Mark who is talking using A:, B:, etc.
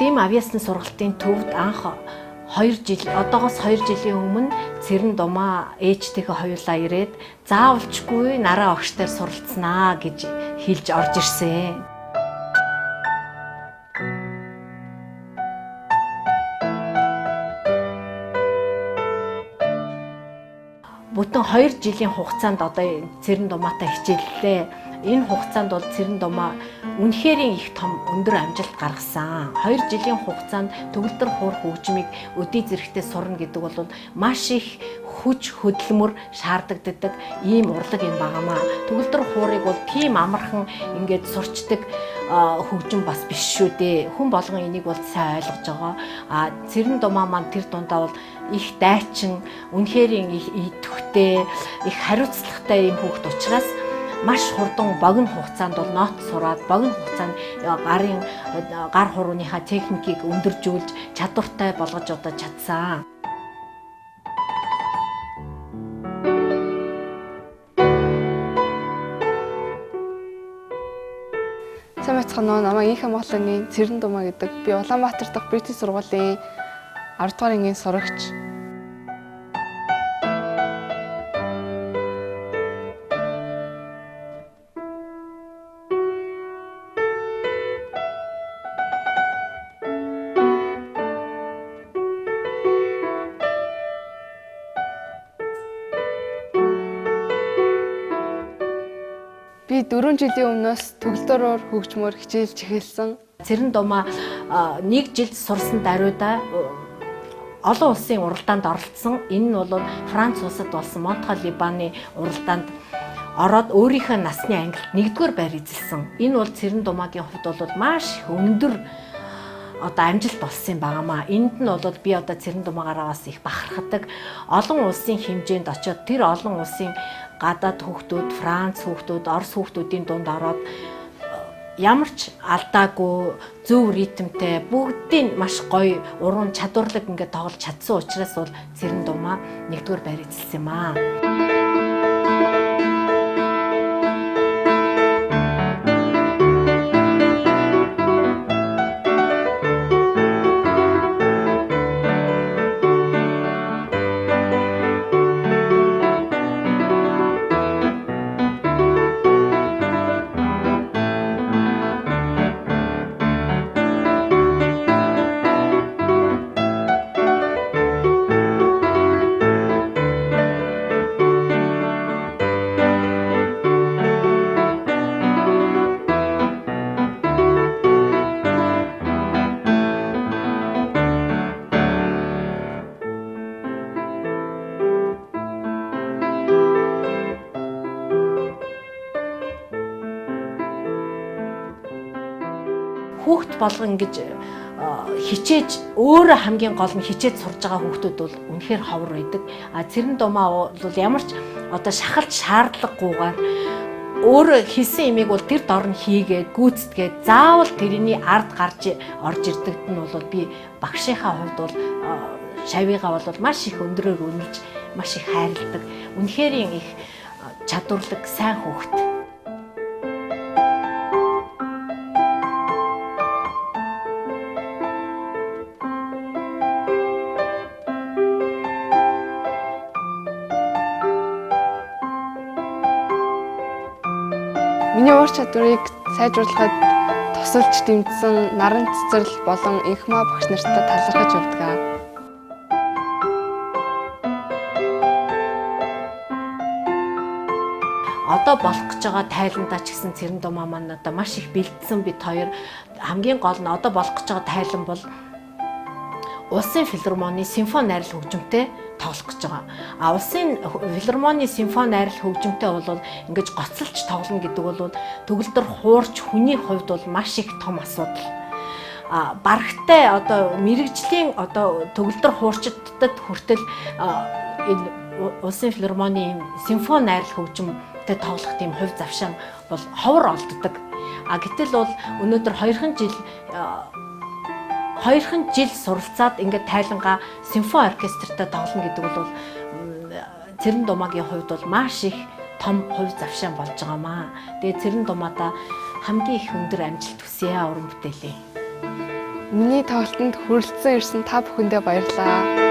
A: Дэм авиасны сургалтын төвд анх 2 жил, одоогоос 2 жилийн өмнө Цэрэн Думаа ээжтэйгээ хоёулаа ирээд заавалчгүй нараа огшдоор суралцнаа гэж хэлж орж ирсэн. Бүтэн 2 жилийн хугацаанд одоо Цэрэн Думаатай хичээллээ. Энэ хугацаанд бол Цэрэн Думаа үнэхээр их том өндөр амжилт гаргасан. 2 жилийн хугацаанд төгөлдөр хуур хөгжмийг өдий зэрэгтэй сурна гэдэг бол маш их хүч хөдөлмөр шаарддаг ийм урлаг юм байнамаа. Төгөлдөр хуурыг бол тийм амархан ингээд сурчдаг хөгжим бас биш шүү дээ. Хүн болгон энийг бол сайн ойлгож байгаа. Цэрэн Думаа маань тэр дундаа бол их дайчин, үнэхээр их идэвхтэй, их хариуцлагатай юм хүүхэд учраас маш хурдан богино хугацаанд бол нот сураад богино хугацаанд гар хурууныхаа техникийг өндөржүүлж чадвартай болгож одоо чадсан.
B: Сайн байцгаана уу. Намайг Инх Монголын Цэрэн Думаа гэдэг. Би Улаанбаатар дахь Бритиш сургуулийн 10 дугаар ангийн сурагч. Би 4 жилийн өмнөөс төгөлдрөөр хөгжмөөр хичээлж эхэлсэн.
A: Цэрэн Думаа 1 жил сурсан даруйда олон улсын уралдаанд оролцсон. Энэ нь бол Франц улсад болсон Монтхол Либаны уралдаанд ороод өөрийнхөө насны ангилалд 1-р байр эзэлсэн. Энэ бол Цэрэн Думаагийн хувьд бол маш өндөр одоо амжилт болсон юм байнамаа. Энд нь бол би одоо Цэрэн Думаагаараа бас их бахархдаг. Олон улсын хэмжээнд очиод тэр олон улсын гадаад хүүхдүүд, Франц хүүхдүүд, Орос хүүхдүүдийн дунд ороод ямар ч алдаагүй, зөв ритмтэй, бүгдийн маш гоё, уран чадварлаг ингээд тоглож чадсан учраас бол Цэрэн Думаа 1-р байр эзэлсэн юм аа. Хүүхд болгон ингэж хичээж өөрөө хамгийн гол нь хичээж сурж байгаа хүүхдүүд бол үнэхээр ховор байдаг. Цэрэн Думаа бол ямар ч одоо шахалж шаардлагагүйгээр өөрөө хийсэн имийг бол тэр дор нь хийгээд гүйцэтгээд заавал тэрний ард гарч орж ирдэгт нь бол би багшийнхаа хувьд бол шавьягаа бол маш их өндрөөр үнэлж маш их хайрладаг. Үнэхээр их чадварлаг сайн хүүхэд.
B: Миний ур чадварыг сайжруулахад тусалж дэмжсэн Наран Цэцэрлэг болон Инхмаа багш нартай талархаж явдаг.
A: Одоо болох гэж байгаа тайландаа ч гэсэн Цэрэн Думаа маань одоо маш их бэлдсэн. Бид хоёр хамгийн гол нь одоо болох гэж байгаа тайлан бол Улсын филармоны симфони найрал хөгжимтэй тоглох гэж байгаа. Улсын филармоны симфони найрал хөгжимтэй бол ингэж гоцолж тоглоно гэдэг бол төгөлдөр хуурч хүний хувьд бол маш их том асуудал. Барагтай одоо мэрэгжлийн одоо төгөлдөр хуурчдад хүртэл энэ Улсын филармоны симфони найрал хөгжимтэй тоглох тийм хувь завшаан бол ховор олддог. Гэтэл бол өнөөдөр 2 жил суралцаад ингээд тайлангаа симфони оркестртай тоглоно гэдэг бол Цэрэн Думаагийн хувьд бол маш их том хувь завшаан болж байгаамаа. Тэгээ Цэрэн Думаадаа хамгийн их өндөр амжилт хүсье уран бүтээлээ.
B: Миний тоглолтод хүрэлцэн ирсэн та бүхэндээ баярлалаа.